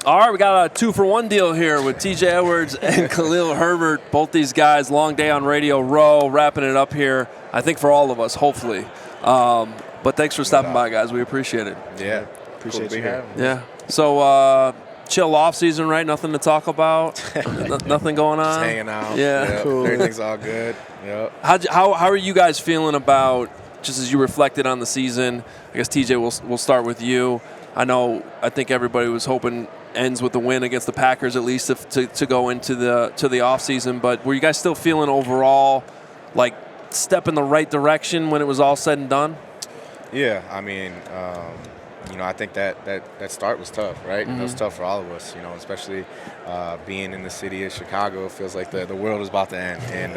All right, we got a 2-for-1 deal here with TJ Edwards and Khalil Herbert. Both these guys, long day on Radio Row, wrapping it up here, I think for all of us, hopefully. But thanks for stopping by, guys. We appreciate it. Yeah. Appreciate you having me. Yeah. So, chill off season, right? Nothing to talk about? Nothing going on? Just hanging out. Yeah. Yep. Cool. Everything's all good. Yep. How are you guys feeling about, just as you reflected on the season, I guess, TJ, we'll start with you. I think everybody was hoping ends with the win against the Packers at least to go into the offseason. But were you guys still feeling overall like step in the right direction when it was all said and done? Yeah, I mean, I think that start was tough, right? Mm-hmm. It was tough for all of us, especially being in the city of Chicago. It feels like the world is about to end. And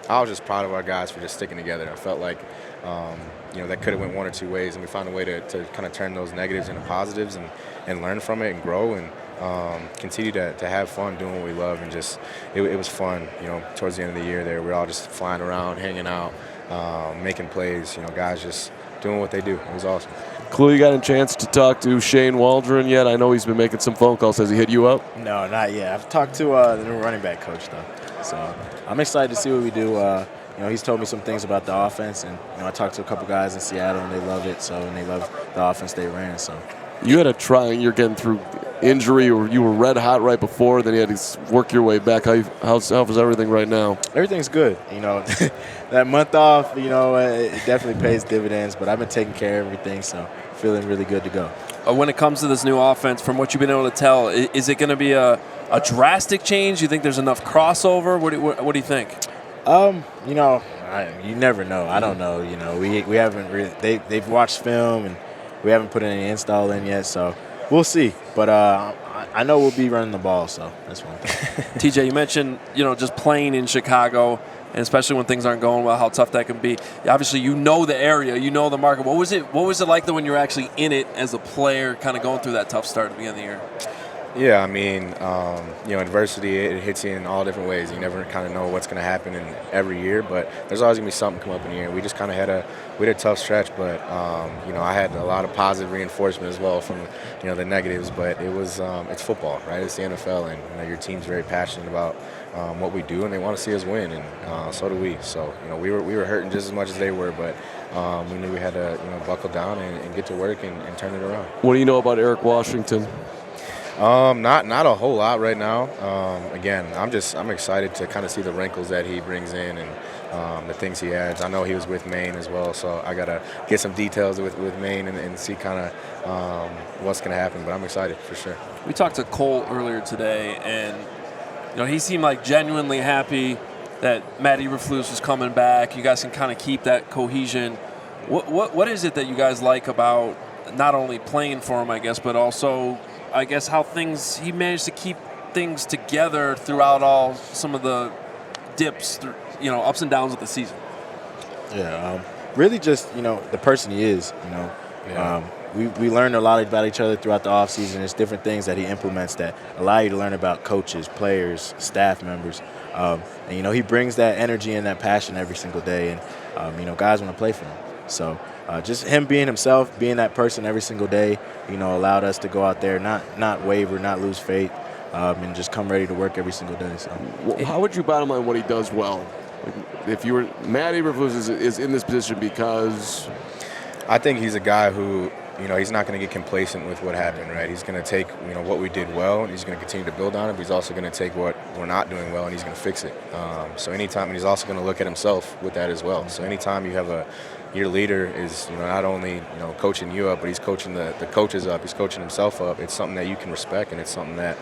I was just proud of our guys for just sticking together. I felt like, that could have went one or two ways, and we found a way to kind of turn those negatives into positives and learn from it and grow and continue to have fun doing what we love. And just it was fun, towards the end of the year there. We were all just flying around, hanging out, making plays, guys just doing what they do. It was awesome. Khalil, you got a chance to talk to Shane Waldron yet? I know he's been making some phone calls. Has he hit you up? No, not yet. I've talked to the new running back coach, though. So I'm excited to see what we do. He's told me some things about the offense, and I talked to a couple guys in Seattle, and they love it. And they love the offense they ran. So You had to try, and you're getting through injury, or you were red hot right before, then you had to work your way back. How's everything right now? everything's good. That month off, it definitely pays dividends. But I've been taking care of everything, so feeling really good to go. When it comes to this new offense, from what you've been able to tell, is it going to be a drastic change? You think there's enough crossover? What do you think? You never know. I don't know. We haven't really. They've watched film, and we haven't put any install in yet, so we'll see. But I know we'll be running the ball, so that's one thing. TJ, you mentioned just playing in Chicago, and especially when things aren't going well, how tough that can be. Obviously, the area, the market. What was it like when you were actually in it as a player, kind of going through that tough start at the beginning of the year? Yeah, I mean, adversity, it hits you in all different ways. You never kind of know what's going to happen in every year, but there's always going to be something come up in the year. We just kind of had a tough stretch, but, I had a lot of positive reinforcement as well from, the negatives, but it was, it's football, right? It's the NFL, and, your team's very passionate about what we do, and they want to see us win, and so do we. So, we were hurting just as much as they were, but we knew we had to, buckle down and get to work and turn it around. What do you know about Eric Washington? Not a whole lot right now. Again, I'm excited to kind of see the wrinkles that he brings in and the things he adds. I know he was with Maine as well, so I gotta get some details with Maine and see kind of what's gonna happen. But I'm excited for sure. We talked to Cole earlier today, and he seemed like genuinely happy that Matt Eberflus was coming back. You guys can kind of keep that cohesion. What is it that you guys like about not only playing for him, I guess, but also how he managed to keep things together throughout some of the dips, ups and downs of the season? Yeah, really just, the person he is, Yeah. We learned a lot about each other throughout the offseason. There's different things that he implements that allow you to learn about coaches, players, staff members. And, he brings that energy and that passion every single day. And, guys want to play for him. So just him being himself, being that person every single day, allowed us to go out there, not waver, not lose faith, and just come ready to work every single day. So, How would you bottom line what he does well? If you were Matt Eberflus is in this position because I think he's a guy who, he's not going to get complacent with what happened, right? He's going to take, what we did well, and he's going to continue to build on it, but he's also going to take what we're not doing well, and he's going to fix it. So anytime, and he's also going to look at himself with that as well. So anytime you have your leader is, not only, coaching you up, but he's coaching the coaches up, he's coaching himself up, it's something that you can respect, and it's something that,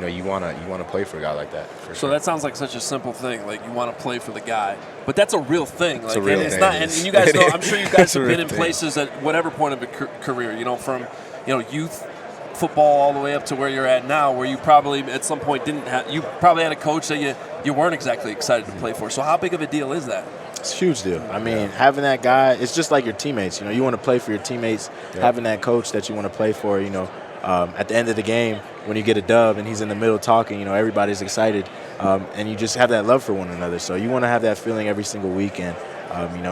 you want to play for a guy like that. For So sure. that sounds like such a simple thing, like you want to play for the guy, but that's a real thing. Like, it's a real and it's thing. not, and you guys know, I'm sure you guys have been in thing. places at whatever point of your career, from, youth football all the way up to where you're at now, where you probably at some point you probably had a coach that you weren't exactly excited to play for. So how big of a deal is that? it's a huge deal. I mean, having that guy, it's just like your teammates. You want to play for your teammates. Yep. Having that coach that you want to play for, at the end of the game, when you get a dub and he's in the middle talking, everybody's excited. And you just have that love for one another. So you want to have that feeling every single week. And,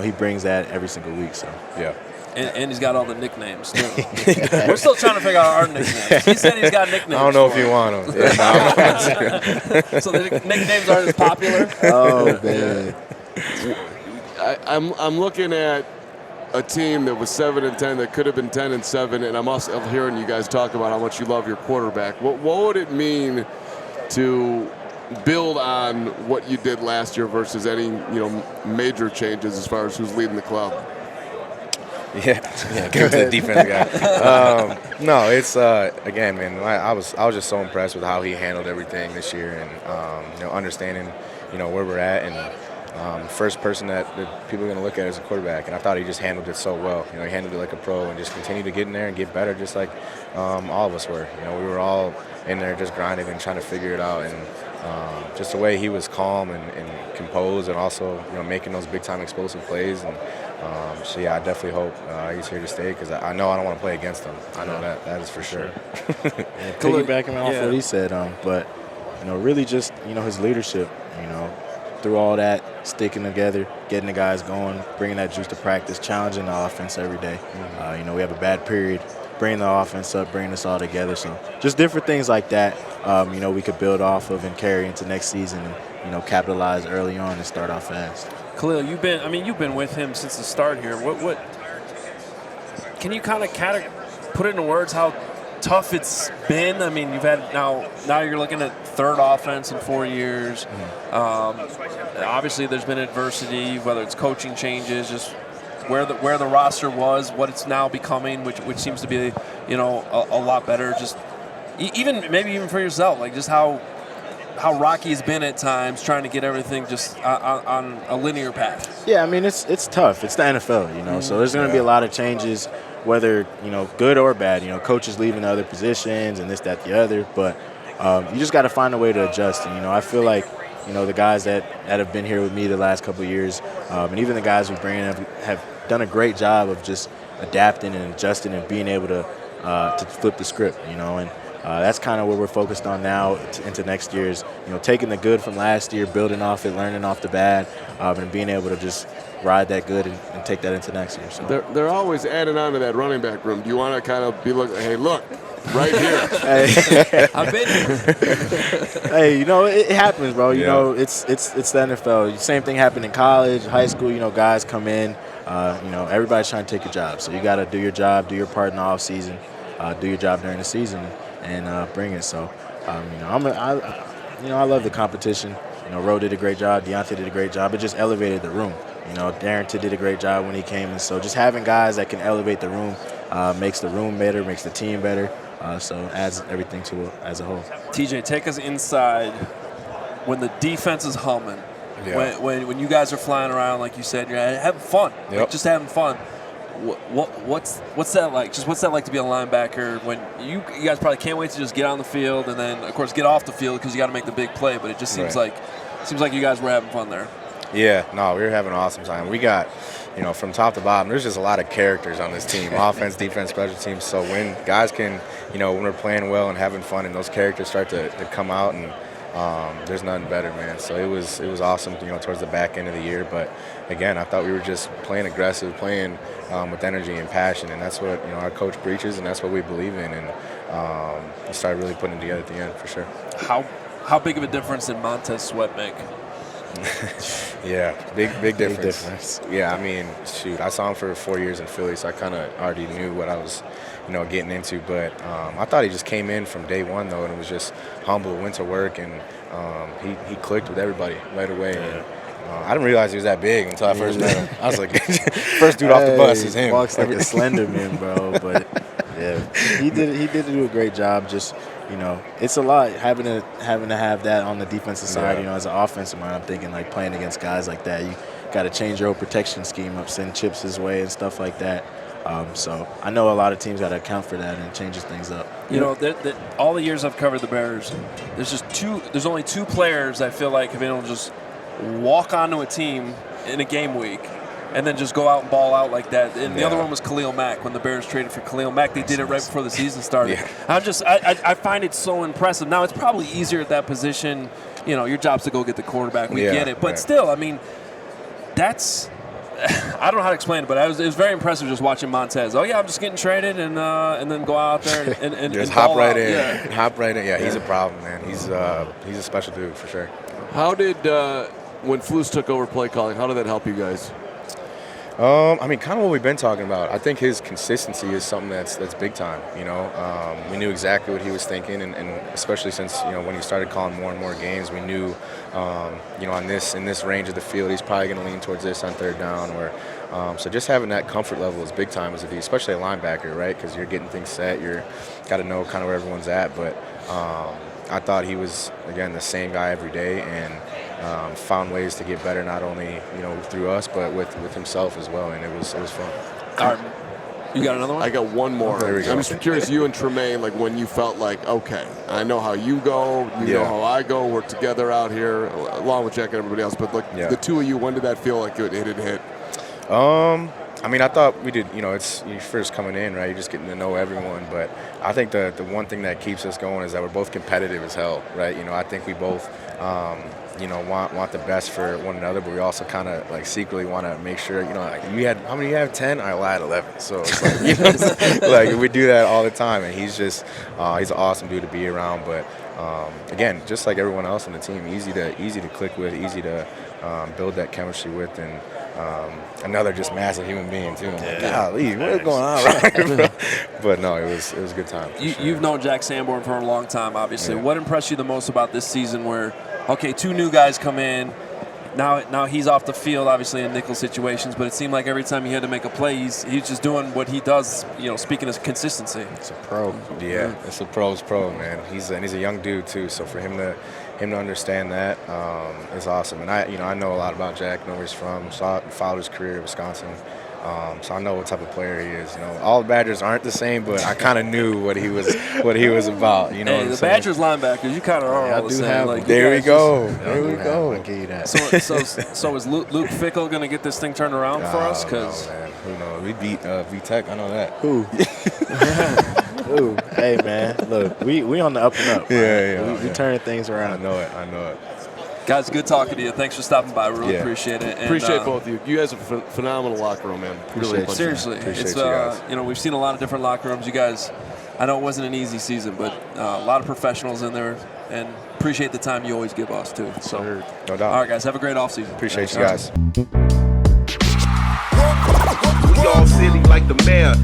he brings that every single week. So, yeah. And he's got all the nicknames, too. We're still trying to figure out our nicknames. He said he's got nicknames. I don't know if you want them. Yeah, so the nicknames aren't as popular? Oh, man. I'm looking at a team that was 7-10 that could have been 10-7, and I'm also hearing you guys talk about how much you love your quarterback. What would it mean to build on what you did last year versus any major changes as far as who's leading the club? Yeah, give it to the defense guy. No, it's again, man. I was just so impressed with how he handled everything this year, and understanding where we're at, and first person that people are going to look at as a quarterback. And I thought he just handled it so well. He handled it like a pro, and just continued to get in there and get better, just like all of us were. We were all in there just grinding and trying to figure it out, and just the way he was calm and composed, and also making those big time explosive plays. And so yeah, I definitely hope he's here to stay, because I know I don't want to play against him. I know that is for sure. Piggybacking off what he said, but really just his leadership. Through all that, sticking together, getting the guys going, bringing that juice to practice, challenging the offense every day. We have a bad period, bringing the offense up, bringing us all together. So just different things like that, we could build off of and carry into next season, and capitalize early on and start off fast. Khalil, you've been with him since the start here. What can you kind of put it into words how tough it's been? I mean, you've had now you're looking at third offense in 4 years. Obviously, there's been adversity, whether it's coaching changes, just where the roster was, what it's now becoming, which seems to be a lot better. Just even for yourself, like just how rocky it's been at times, trying to get everything just on a linear path. Yeah, I mean it's tough. It's the NFL, so there's going to be a lot of changes, whether good or bad. Coaches leaving other positions and this, that, the other. But you just got to find a way to adjust. And I feel like the guys that have been here with me the last couple of years, and even the guys we bring in have done a great job of just adapting and adjusting and being able to flip the script. And that's kind of what we're focused on now into next year's, taking the good from last year, building off it, learning off the bad, and being able to just ride that good and take that into next year. So they're always adding on to that running back room. Do you want to kind of be like, hey, look, right here. Hey. I've been here. Hey, it happens, bro. It's the NFL. Same thing happened in college, high school. Guys come in. Everybody's trying to take a job. So you got to do your job, do your part in the off season, do your job during the season, and bring it. So, I love the competition. Roe did a great job. Deontay did a great job. It just elevated the room. Darrington did a great job when he came. And so just having guys that can elevate the room makes the room better, makes the team better. So adds everything to it as a whole. TJ, take us inside when the defense is humming. Yeah. When you guys are flying around, like you said, you're having fun. Yep. Like just having fun. What's that like? Just what's that like to be a linebacker when you guys probably can't wait to just get on the field and then, of course, get off the field because you got to make the big play. But it just seems like you guys were having fun there. Yeah, no, we were having an awesome time. We got, from top to bottom, there's just a lot of characters on this team, offense, defense, special teams. So when guys can, when we're playing well and having fun and those characters start to come out, and there's nothing better, man. So it was awesome, towards the back end of the year. But, again, I thought we were just playing aggressive, playing with energy and passion, and that's what, our coach preaches, and that's what we believe in. And we started really putting it together at the end, for sure. How big of a difference did Montez Sweat make? Yeah, big difference. Yeah, I mean, shoot, I saw him for 4 years in Philly, so I kind of already knew what I was, getting into. But I thought he just came in from day one, though, and it was just humble, went to work, and he clicked with everybody right away. And I didn't realize he was that big until I first met him. I was like, first dude off the bus is him. Walks like a slender man, bro. But yeah, he did do a great job. Just it's a lot having to have that on the defensive side. As an offensive mind, I'm thinking like playing against guys like that, you got to change your whole protection scheme up, send chips his way and stuff like that. So I know a lot of teams got to account for that, and it changes things up. All the years I've covered the Bears, there's only two players I feel like have been able to just walk onto a team in a game week and then just go out and ball out like that. And the other one was Khalil Mack. When the Bears traded for Khalil Mack, they did it right before the season started. Yeah. I find it so impressive. Now, it's probably easier at that position. Your job's to go get the quarterback. We get it. But still, I mean, that's I don't know how to explain it, but it was very impressive just watching Montez. Oh yeah, I'm just getting traded and then go out there and just and hop ball right out. in. Yeah. Hop right in. Yeah, he's a problem, man. He's a special dude for sure. How did when Flus took over play calling? How did that help you guys? I mean, kind of what we've been talking about. I think his consistency is something that's big time. We knew exactly what he was thinking, and especially since when he started calling more and more games, we knew, in this range of the field, he's probably going to lean towards this on third down. So just having that comfort level is big time as a D, especially a linebacker, right? Because you're getting things set, you're got to know kind of where everyone's at. But I thought he was again the same guy every day, and found ways to get better, not only through us, but with himself as well, and it was fun. All right. You got another one? I got one more. There we go. I'm just curious, you and Tremaine, like when you felt like, okay, I know how you go, you know how I go, we're together out here, along with Jack and everybody else. But the two of you, when did that feel like it had hit? I mean, I thought we did, it's you first coming in, right? You're just getting to know everyone. But I think the one thing that keeps us going is that we're both competitive as hell, right? I think we both, want the best for one another, but we also kind of like secretly want to make sure, you had, how many you have? 10? All right, well, I had 11. So it's like, like we do that all the time. And he's just, he's an awesome dude to be around. But again, just like everyone else on the team, easy to click with, easy to build that chemistry with, and another just massive human being too. I'm like, golly, what's going on right here, bro? But no, it was a good time. You've known Jack Sanborn for a long time, obviously. Yeah. What impressed you the most about this season where, okay, two new guys come in, now he's off the field, obviously, in nickel situations, but it seemed like every time he had to make a play, he's just doing what he does, speaking of consistency. It's a pro. Yeah, it's a pro's pro, man. He's a young dude, too, so for him to understand that is awesome. And I know a lot about Jack, know where he's from, followed his career in Wisconsin. So I know what type of player he is. All the Badgers aren't the same, but I kind of knew what he was about. Hey, the Badgers linebackers, you kind of are all the same. There we go. I'll give you that. So is Luke Fickell going to get this thing turned around for us? Because who knows? We beat VTech. I know that. Who? Ooh, hey man, look, we on the up and up. We turning things around. I know it. Guys, good talking to you. Thanks for stopping by. Really appreciate it. And, appreciate both of you. You guys have a phenomenal locker room, man. Really seriously, appreciate it's you guys. we've seen a lot of different locker rooms. You guys, I know it wasn't an easy season, but a lot of professionals in there, and appreciate the time you always give us too. So, no doubt. All right, guys, have a great offseason. Appreciate you guys. We all silly like the mayor.